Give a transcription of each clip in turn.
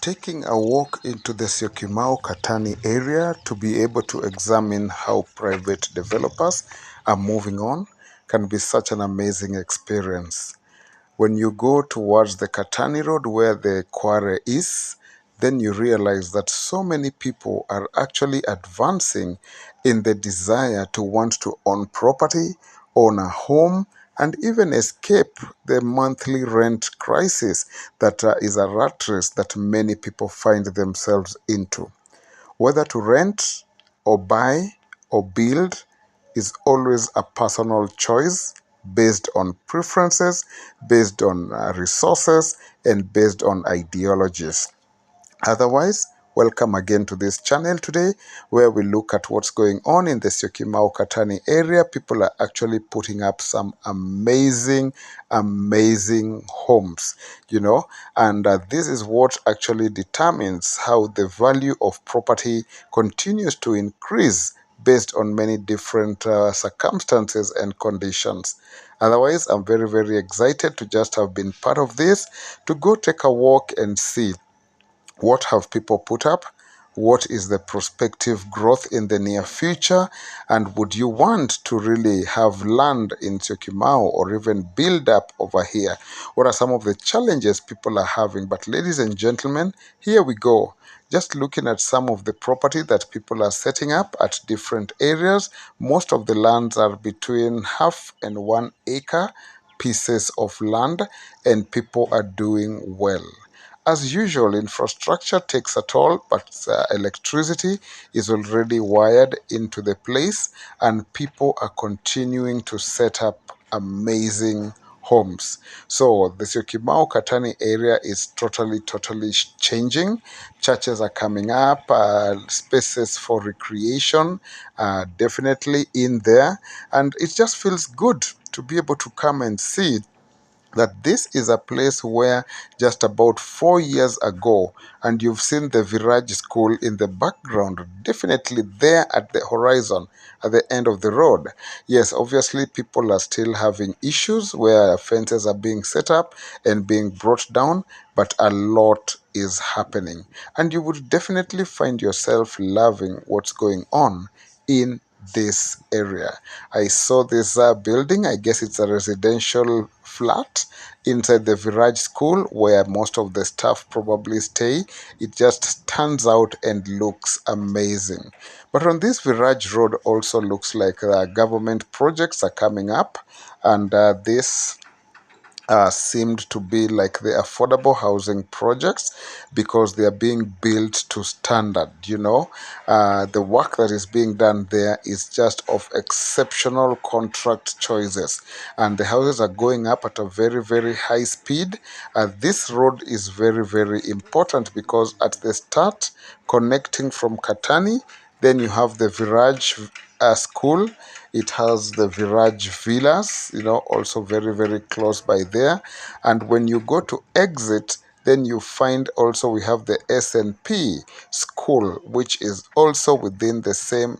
taking a walk into the Syokimau Katani area to be able to examine how private developers are moving on can be such an amazing experience. When you go towards the Katani Road where the quarry is, then you realize that so many people are actually advancing in the desire to want to own property, own a home, and even escape the monthly rent crisis that is a rat race that many people find themselves into. Whether to rent or buy or build is always a personal choice based on preferences, based on resources, and based on ideologies. Otherwise, welcome again to this channel today where we look at what's going on in the Syokimau Katani area. People are actually putting up some amazing homes, and this is what actually determines how the value of property continues to increase based on many different circumstances and conditions. Otherwise, I'm very excited to just have been part of this, to go take a walk and see what have people put up? What is the prospective growth in the near future? And would you want to really have land in Syokimau or even build up over here? What are some of the challenges people are having? But ladies and gentlemen, here we go. Just looking at some of the property that people are setting up at different areas. Most of the lands are between half and 1 acre pieces of land, and people are doing well. As usual, infrastructure takes a toll, but electricity is already wired into the place, and people are continuing to set up amazing homes. So the Syokimau Katani area is totally changing. Churches are coming up, spaces for recreation definitely in there, and it just feels good to be able to come and see that this is a place where just about 4 years ago, and you've seen the Viraj school in the background, definitely there at the horizon, at the end of the road. Yes, obviously people are still having issues where fences are being set up and being brought down, but a lot is happening. And you would definitely find yourself loving what's going on in this area. I saw this building, I guess it's a residential flat inside the Viraj school where most of the staff probably stay. It just stands out and looks amazing. But on this Viraj road also looks like government projects are coming up, and this seemed to be like the affordable housing projects because they are being built to standard. The work that is being done there is just of exceptional contract choices, and the houses are going up at a very high speed. This road is very important because at the start, connecting from Katani, then you have the Viraj school. It has the Viraj Villas, also very close by there. And when you go to exit, then you find also we have the SNP school, which is also within the same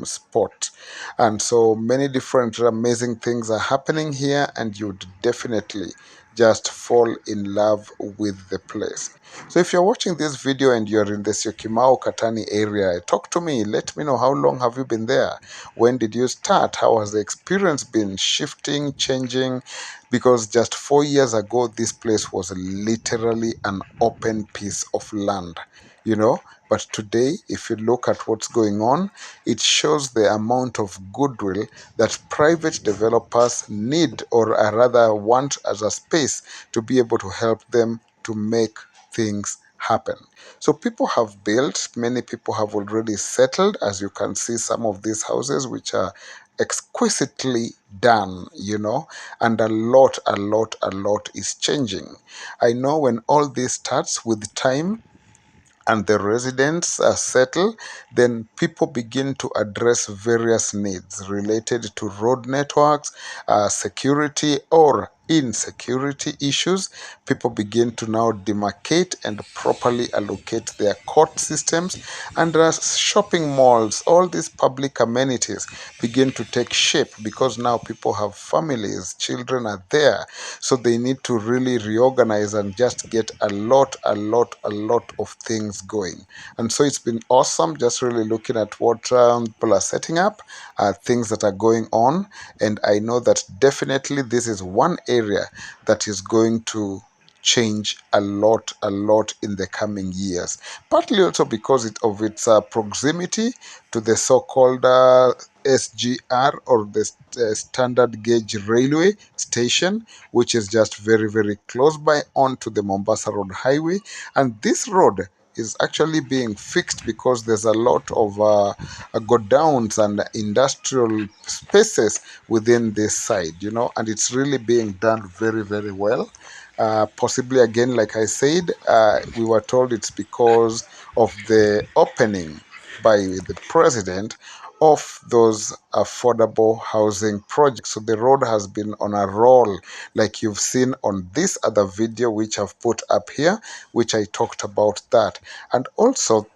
spot. And so many different amazing things are happening here, and you'd definitely just fall in love with the place. So if you're watching this video and you're in the Syokimau Katani area, talk to me. Let me know, how long have you been there? When did you start? How has the experience been shifting, changing? Because just 4 years ago, this place was literally an open piece of land, you know. But today, if you look at what's going on, it shows the amount of goodwill that private developers need, or rather want, as a space to be able to help them to make things happen. So people have built, many people have already settled, as you can see some of these houses which are exquisitely done, and a lot is changing. I know when all this starts with time and the residents settle, then people begin to address various needs related to road networks, security, or insecurity issues, people begin to now demarcate and properly allocate their court systems, and shopping malls, all these public amenities begin to take shape because now people have families, children are there, so they need to really reorganize and just get a lot of things going. And so it's been awesome just really looking at what people are setting up, things that are going on. And I know that definitely this is one area that is going to change a lot in the coming years, partly also because of its proximity to the so-called SGR, or the standard gauge railway station, which is just very close by onto the Mombasa Road Highway. And this road is actually being fixed because there's a lot of go downs and industrial spaces within this side, and it's really being done very well. Possibly again, like I said, we were told it's because of the opening by the president of those affordable housing projects. So the road has been on a roll, like you've seen on this other video, which I've put up here, which I talked about that. And also,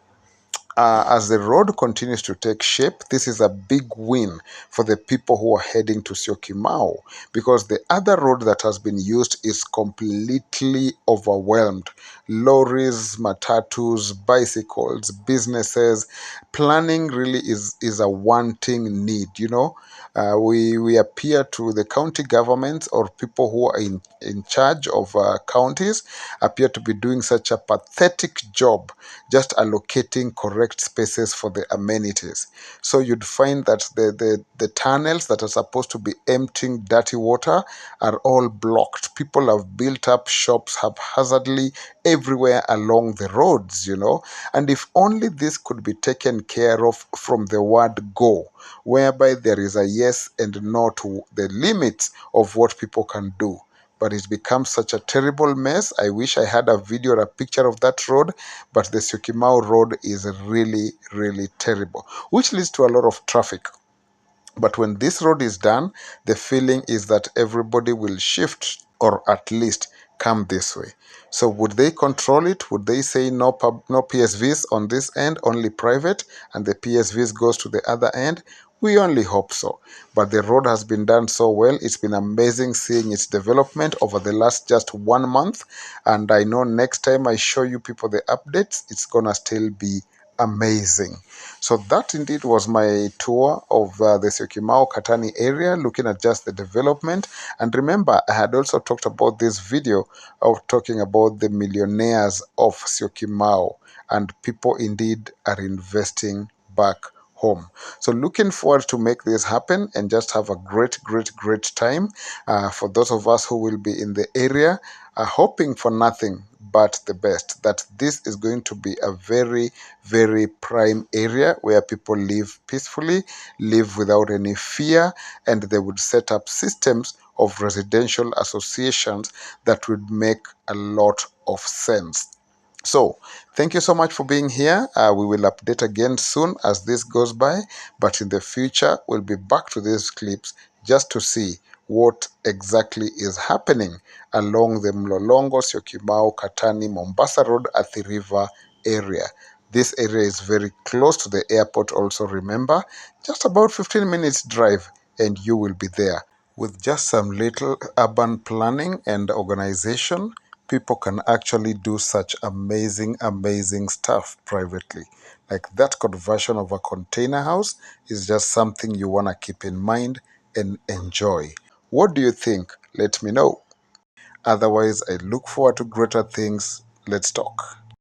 as the road continues to take shape, this is a big win for the people who are heading to Syokimau, because the other road that has been used is completely overwhelmed. Lorries, matatus, bicycles, businesses, planning really is a wanting need, we appear to the county governments, or people who are in charge of counties appear to be doing such a pathetic job just allocating correct spaces for the amenities. So you'd find that the tunnels that are supposed to be emptying dirty water are all blocked. People have built up shops haphazardly everywhere along the roads, and if only this could be taken care of from the word go, whereby there is a yes and no to the limits of what people can do. But it becomes such a terrible mess. I wish I had a video or a picture of that road, but the Syokimau road is really terrible, which leads to a lot of traffic. But when this road is done, the feeling is that everybody will shift, or at least come this way. So would they control it? Would they say no PSVs on this end, only private, and the PSVs goes to the other end? We only hope so. But the road has been done so well. It's been amazing seeing its development over the last just 1 month. And I know next time I show you people the updates, it's gonna still be amazing. So that indeed was my tour of the Syokimau Katani area, looking at just the development. And remember, I had also talked about this video of talking about the millionaires of Syokimau, and people indeed are investing back home. So looking forward to make this happen and just have a great time. For those of us who will be in the area, hoping for nothing but the best, that this is going to be a very prime area where people live peacefully, live without any fear, and they would set up systems of residential associations that would make a lot of sense. So, thank you so much for being here. We will update again soon as this goes by, but in the future, we'll be back to these clips just to see what exactly is happening along the Mlolongo, Syokimau, Katani, Mombasa Road, Athi River area. This area is very close to the airport also, remember, just about 15 minutes drive and you will be there. With just some little urban planning and organization, people can actually do such amazing stuff privately. Like that conversion of a container house is just something you want to keep in mind and enjoy. What do you think? Let me know. Otherwise, I look forward to greater things. Let's talk.